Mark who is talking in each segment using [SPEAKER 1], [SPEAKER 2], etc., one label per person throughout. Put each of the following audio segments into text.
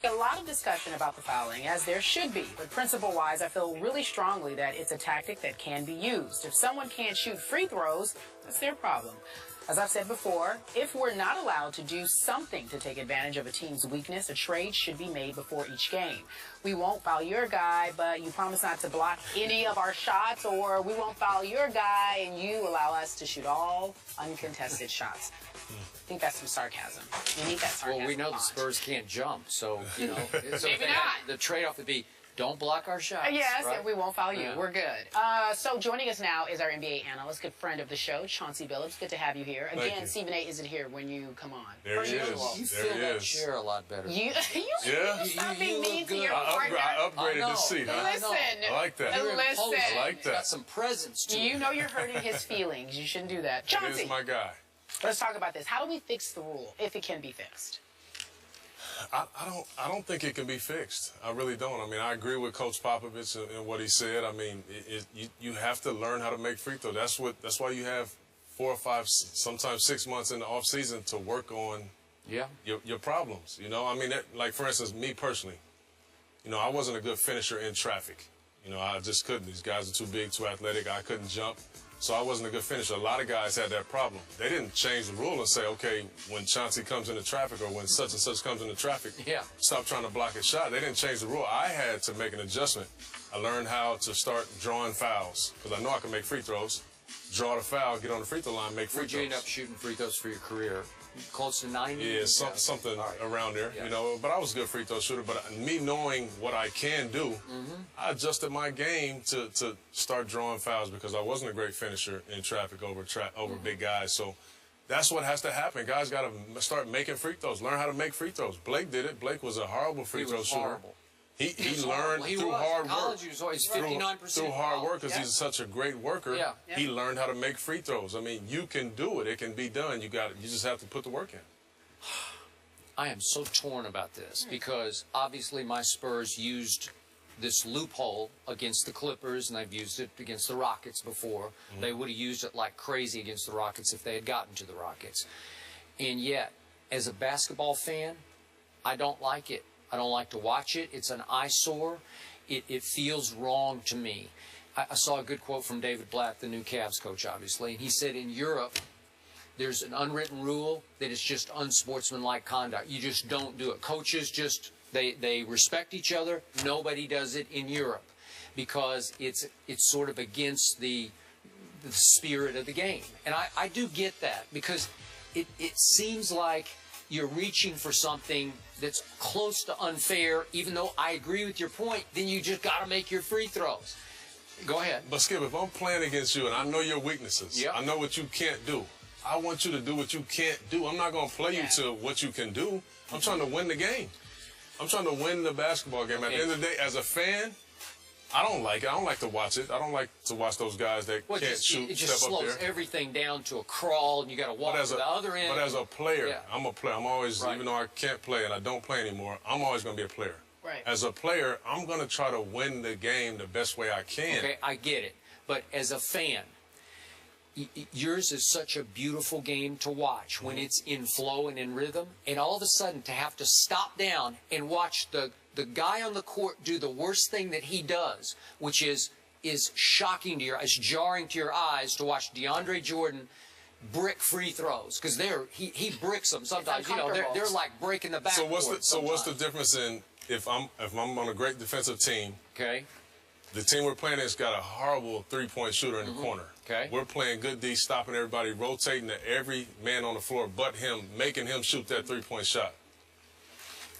[SPEAKER 1] A lot of discussion about the fouling, as there should be, but principle-wise, I feel really strongly that it's a tactic that can be used. If someone can't shoot free throws, that's their problem. As I've said before, if we're not allowed to do something to take advantage of a team's weakness, a trade should be made before each game. We won't foul your guy, but you promise not to block any of our shots, or we won't foul your guy and you allow us to shoot all uncontested shots. I think that's some sarcasm. We need that sarcasm.
[SPEAKER 2] Well, we know the Spurs can't jump, so, you know, so
[SPEAKER 1] maybe not.
[SPEAKER 2] The trade-off would be, don't block our shots.
[SPEAKER 1] Yes,
[SPEAKER 2] right?
[SPEAKER 1] and we won't foul you.
[SPEAKER 2] Yeah.
[SPEAKER 1] We're good. So joining us now is our NBA analyst, good friend of the show, Chauncey Billups. Good to have you here. Again, Stephen A. isn't here when you come on.
[SPEAKER 3] There he is.
[SPEAKER 2] You
[SPEAKER 3] There
[SPEAKER 2] feel
[SPEAKER 3] he
[SPEAKER 2] that
[SPEAKER 3] is.
[SPEAKER 2] chair a lot better.
[SPEAKER 1] You stop being
[SPEAKER 2] you
[SPEAKER 1] mean
[SPEAKER 2] look
[SPEAKER 1] to
[SPEAKER 2] good.
[SPEAKER 1] your partner.
[SPEAKER 3] I upgraded the seat. Huh?
[SPEAKER 1] Listen.
[SPEAKER 3] I like that.
[SPEAKER 2] You're
[SPEAKER 1] Listen.
[SPEAKER 2] imposing.
[SPEAKER 3] I like that.
[SPEAKER 2] Got some presence to
[SPEAKER 1] You
[SPEAKER 2] it.
[SPEAKER 1] know you're hurting his feelings. You shouldn't do that.
[SPEAKER 3] That
[SPEAKER 1] Chauncey,
[SPEAKER 3] is my guy.
[SPEAKER 1] let's talk about this. How do we fix the rule, if it can be fixed?
[SPEAKER 3] I don't think it can be fixed. I really don't. I mean, I agree with Coach Popovich and what he said. I mean, you have to learn how to make free throws. That's why you have 4 or 5, sometimes 6 months in the off season to work on your problems. You know, I mean, like for instance, me personally, you know, I wasn't a good finisher in traffic. You know, I just couldn't. These guys are too big, too athletic. I couldn't jump. So I wasn't a good finisher. A lot of guys had that problem. They didn't change the rule and say, okay, when Chauncey comes into traffic or when such and such comes into traffic, stop trying to block his shot. They didn't change the rule. I had to make an adjustment. I learned how to start drawing fouls because I know I can make free throws. Draw the foul, get on the free throw line, make free
[SPEAKER 2] Where'd
[SPEAKER 3] throws.
[SPEAKER 2] you end up shooting free throws for your career? Close to 90?
[SPEAKER 3] Yeah, something around there,
[SPEAKER 2] Yeah.
[SPEAKER 3] you know. But I was a good free throw shooter. But me knowing what I can do, I adjusted my game to start drawing fouls because I wasn't a great finisher in traffic over big guys. So that's what has to happen. Guys got to start making free throws, learn how to make free throws. Blake did it. Blake was a horrible free throw shooter.
[SPEAKER 2] Horrible.
[SPEAKER 3] He learned through hard work.
[SPEAKER 2] College, he was always 59%.
[SPEAKER 3] Through hard work, because he's such a great worker. He learned how to make free throws. I mean, you can do it. It can be done. You just have to put the work in.
[SPEAKER 2] I am so torn about this because obviously my Spurs used this loophole against the Clippers, and they've used it against the Rockets before. They would have used it like crazy against the Rockets if they had gotten to the Rockets. And yet, as a basketball fan, I don't like it. I don't like to watch it. It's an eyesore. It feels wrong to me. I saw a good quote from David Blatt, the new Cavs coach, obviously, and he said in Europe, there's an unwritten rule that it's just unsportsmanlike conduct. You just don't do it. Coaches just, they respect each other. Nobody does it in Europe because it's sort of against the spirit of the game. And I do get that because it seems like you're reaching for something that's close to unfair, even though I agree with your point, then you just got to make your free throws. Go ahead.
[SPEAKER 3] But, Skip, if I'm playing against you and I know your weaknesses, I know what you can't do, I want you to do what you can't do. I'm not going to play you to what you can do. I'm trying to win the game. I'm trying to win the basketball game. At the end of the day, as a fan, I don't like it. I don't like to watch it. I don't like to watch those guys that can't shoot,
[SPEAKER 2] it just
[SPEAKER 3] step up there.
[SPEAKER 2] slows everything down to a crawl, and you got to walk to the other end.
[SPEAKER 3] But as a player, I'm a player. I'm always, even though I can't play and I don't play anymore, I'm always going to be a player.
[SPEAKER 1] Right.
[SPEAKER 3] As a player, I'm going to try to win the game the best way I can.
[SPEAKER 2] Okay, I get it. But as a fan, yours is such a beautiful game to watch when it's in flow and in rhythm, and all of a sudden to have to stop down and watch the guy on the court do the worst thing that he does, which is shocking to is jarring to your eyes to watch DeAndre Jordan brick free throws, because he bricks them sometimes. You know, they're like breaking the backboard.
[SPEAKER 3] So what's the difference in if I'm on a great defensive team?
[SPEAKER 2] Okay.
[SPEAKER 3] The team we're playing has got a horrible three-point shooter in the corner.
[SPEAKER 2] Okay.
[SPEAKER 3] We're playing good D, stopping everybody, rotating to every man on the floor but him, making him shoot that three-point shot.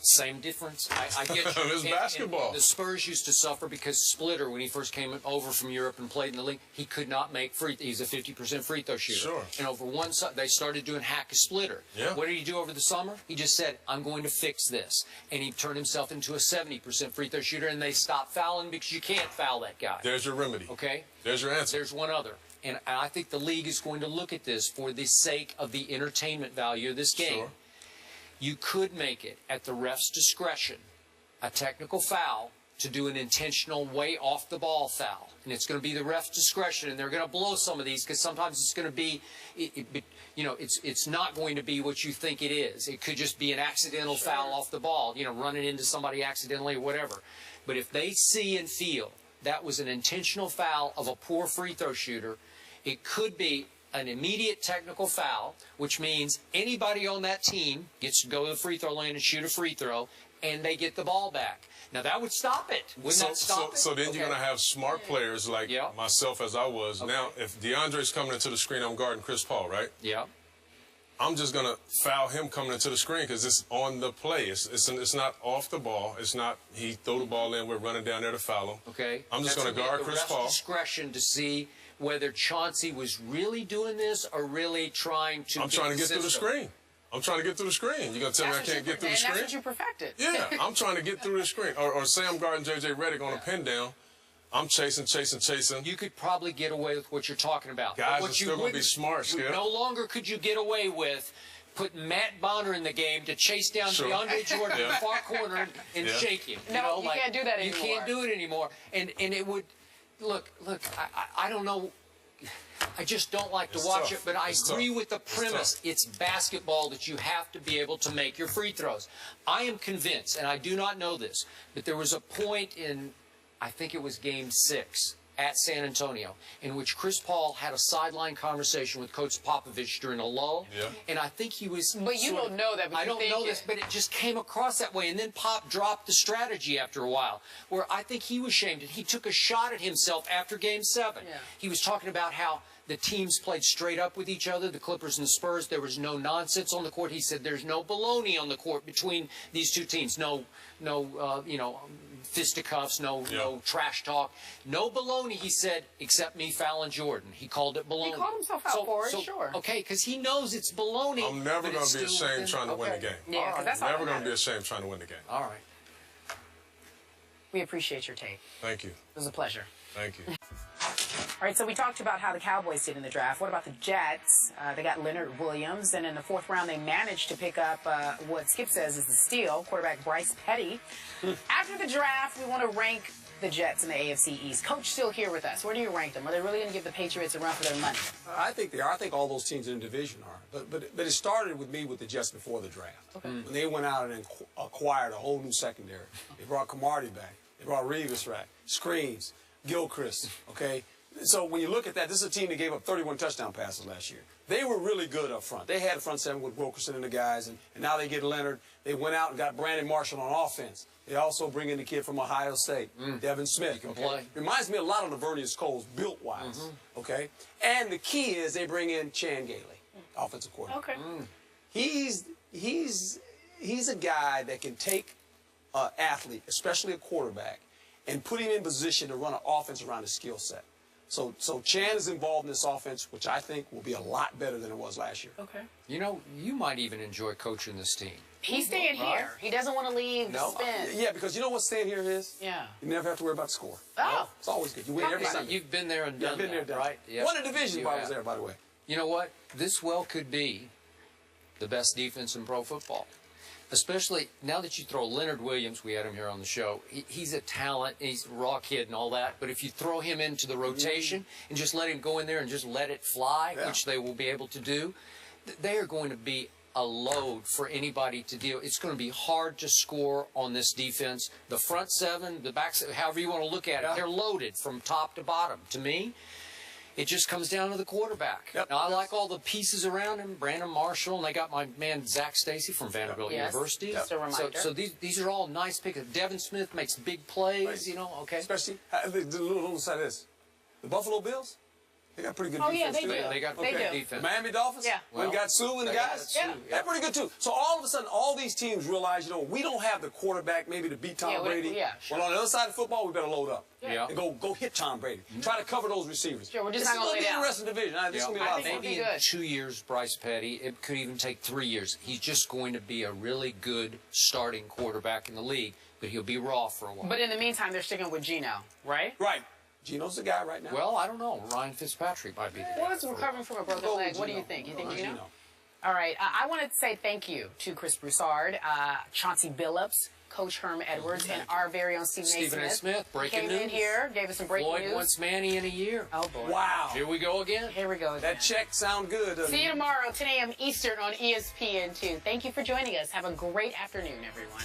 [SPEAKER 2] Same difference. I get you.
[SPEAKER 3] It's basketball.
[SPEAKER 2] And the Spurs used to suffer because Splitter, when he first came over from Europe and played in the league, he could not make he's a 50% free throw shooter.
[SPEAKER 3] Sure.
[SPEAKER 2] And over one side, they started doing Hack-a-Splitter.
[SPEAKER 3] Yeah.
[SPEAKER 2] What did he do over the summer? He just said, I'm going to fix this. And he turned himself into a 70% free throw shooter, and they stopped fouling because you can't foul that guy.
[SPEAKER 3] There's your remedy.
[SPEAKER 2] Okay?
[SPEAKER 3] There's your answer.
[SPEAKER 2] There's one other. And I think the league is going to look at this for the sake of the entertainment value of this game.
[SPEAKER 3] Sure.
[SPEAKER 2] You could make it at the ref's discretion a technical foul to do an intentional way off the ball foul. And it's going to be the ref's discretion, and they're going to blow some of these because sometimes it's going to be, you know, it's not going to be what you think it is. It could just be an accidental foul off the ball, you know, running into somebody accidentally or whatever. But if they see and feel that was an intentional foul of a poor free throw shooter, it could be an immediate technical foul, which means anybody on that team gets to go to the free throw line and shoot a free throw, and they get the ball back. Now, that would stop it. Wouldn't that stop it?
[SPEAKER 3] So then you're going to have smart players like myself as I was.
[SPEAKER 2] Okay.
[SPEAKER 3] Now, if DeAndre's coming into the screen, I'm guarding Chris Paul, right?
[SPEAKER 2] Yeah.
[SPEAKER 3] I'm just going to foul him coming into the screen because it's on the play. It's not off the ball. It's not he throw the ball in, we're running down there to foul him.
[SPEAKER 2] Okay.
[SPEAKER 3] I'm just going to guard Chris Paul.
[SPEAKER 2] Discretion to see whether Chauncey was really doing this or really trying to.
[SPEAKER 3] I'm trying to get through the screen. I'm trying to get through the screen. You're going to tell me I can't get through the screen?
[SPEAKER 1] That's what you perfected.
[SPEAKER 3] Yeah, I'm trying to get through the screen. Or say I'm guarding J.J. Redick on a pin down. I'm chasing.
[SPEAKER 2] You could probably get away with what you're talking about.
[SPEAKER 3] Guys are still going to be smart, Skip.
[SPEAKER 2] No longer could you get away with putting Matt Bonner in the game to chase down DeAndre Jordan in the far corner and shake him.
[SPEAKER 1] No, you can't do that anymore.
[SPEAKER 2] You can't do it anymore. And it would, look, I don't know. I just don't like to watch it, but I agree with the premise. It's basketball that you have to be able to make your free throws. I am convinced, and I do not know this, but there was a point in, I think it was Game 6 at San Antonio, in which Chris Paul had a sideline conversation with Coach Popovich during a lull.
[SPEAKER 3] Yeah.
[SPEAKER 2] And I think he was...
[SPEAKER 1] But you don't know that. But
[SPEAKER 2] I don't know this, but it just came across that way. And then Pop dropped the strategy after a while, where I think he was shamed. And he took a shot at himself after Game 7.
[SPEAKER 1] Yeah.
[SPEAKER 2] He was talking about how the teams played straight up with each other, the Clippers and the Spurs. There was no nonsense on the court. He said there's no baloney on the court between these two teams. No, you know, fisticuffs, no trash talk. No baloney, he said, except me fouling Jordan. He called it baloney.
[SPEAKER 1] He called himself out for it, sure.
[SPEAKER 2] Okay, because he knows it's baloney.
[SPEAKER 3] I'm never going to be ashamed trying to win the game.
[SPEAKER 1] Yeah, because that's all
[SPEAKER 3] never going to be ashamed trying to win the game.
[SPEAKER 2] All right.
[SPEAKER 1] We appreciate your take.
[SPEAKER 3] Thank you.
[SPEAKER 1] It was a pleasure.
[SPEAKER 3] Thank you.
[SPEAKER 1] All right, so we talked about how the Cowboys did in the draft. What about the Jets? They got Leonard Williams, and in the 4th round, they managed to pick up what Skip says is the steal, quarterback Bryce Petty. After the draft, we want to rank the Jets in the AFC East. Coach still here with us. Where do you rank them? Are they really going to give the Patriots a run for their money?
[SPEAKER 4] I think they are. I think all those teams in the division are. But it started with me with the Jets before the draft. Okay. When they went out and acquired a whole new secondary. They brought Camardi back. They brought Revis back. Screens. Gilchrist. Okay. So when you look at that, this is a team that gave up 31 touchdown passes last year. They were really good up front. They had a front seven with Wilkerson and the guys, and now they get Leonard. They went out and got Brandon Marshall on offense. They also bring in the kid from Ohio State, Devin Smith. Okay? Reminds me a lot of Lavernius Coles, built-wise. Okay? And the key is they bring in Chan Gailey, offensive coordinator.
[SPEAKER 1] Okay.
[SPEAKER 4] He's a guy that can take an athlete, especially a quarterback, and put him in position to run an offense around his skill set. So Chan is involved in this offense, which I think will be a lot better than it was last year.
[SPEAKER 1] Okay.
[SPEAKER 2] You know, you might even enjoy coaching this team.
[SPEAKER 1] He's staying here. He doesn't want to leave the spin.
[SPEAKER 4] Yeah, because you know what staying here is?
[SPEAKER 1] Yeah.
[SPEAKER 4] You never have to worry about the score.
[SPEAKER 1] Oh.
[SPEAKER 4] It's always good. You win every Sunday.
[SPEAKER 2] You've been there and done
[SPEAKER 4] been there,
[SPEAKER 2] that, right?
[SPEAKER 4] Yep. Won a division if I was there, by the way.
[SPEAKER 2] You know what? This well could be the best defense in pro football. Especially now that you throw Leonard Williams, we had him here on the show, he's a talent, he's a raw kid and all that, but if you throw him into the rotation and just let him go in there and just let it fly, which they will be able to do, they are going to be a load for anybody to deal. It's going to be hard to score on this defense. The front seven, the back seven, however you want to look at it, they're loaded from top to bottom. To me, it just comes down to the quarterback. Now, I like all the pieces around him, Brandon Marshall, and they got my man Zach Stacy from Vanderbilt University.
[SPEAKER 1] Just a reminder.
[SPEAKER 2] So these are all nice picks. Devin Smith makes big plays, you know, okay.
[SPEAKER 4] Especially, the little side of this. The Buffalo Bills, they got pretty good defense.
[SPEAKER 1] Yeah, they
[SPEAKER 4] too.
[SPEAKER 1] do.
[SPEAKER 2] They got
[SPEAKER 1] They
[SPEAKER 2] good
[SPEAKER 1] do.
[SPEAKER 2] defense.
[SPEAKER 4] Miami Dolphins?
[SPEAKER 1] Yeah.
[SPEAKER 4] When got Sue and the guys?
[SPEAKER 2] Yeah.
[SPEAKER 4] They're pretty good too. So all of a sudden, all these teams realize, you know, we don't have the quarterback maybe to beat Tom Brady.
[SPEAKER 1] Sure.
[SPEAKER 4] Well, on the other side of football, we better load up.
[SPEAKER 2] Yeah.
[SPEAKER 4] And go hit Tom Brady. Try to cover those receivers.
[SPEAKER 1] Sure, we're just
[SPEAKER 4] this
[SPEAKER 1] not going to lay down.
[SPEAKER 4] This is going to be an interesting division. This is going to be a lot of fun.
[SPEAKER 2] Maybe in 2 years, Bryce Petty, it could even take 3 years. He's just going to be a really good starting quarterback in the league, but he'll be raw for a while.
[SPEAKER 1] But in the meantime, they're sticking with Geno, right?
[SPEAKER 4] Right. Geno's the guy right now.
[SPEAKER 2] Well, I don't know. Ryan Fitzpatrick might be the guy.
[SPEAKER 1] Well, it's recovering from a broken leg. What do you think? You think Geno? All right. I wanted to say thank you to Chris Broussard, Chauncey Billups, Coach Herm Edwards and our very own Stephen A. Smith.
[SPEAKER 2] Breaking
[SPEAKER 1] Came in
[SPEAKER 2] news.
[SPEAKER 1] here, gave us some breaking
[SPEAKER 2] Floyd
[SPEAKER 1] news.
[SPEAKER 2] wants Manny in a year.
[SPEAKER 1] Oh, boy.
[SPEAKER 4] Wow.
[SPEAKER 2] Here we go again.
[SPEAKER 1] Here we go again.
[SPEAKER 4] That check sound good, doesn't
[SPEAKER 1] See you
[SPEAKER 4] it?
[SPEAKER 1] tomorrow, 10 a.m. Eastern on ESPN 2. Thank you for joining us. Have a great afternoon, everyone.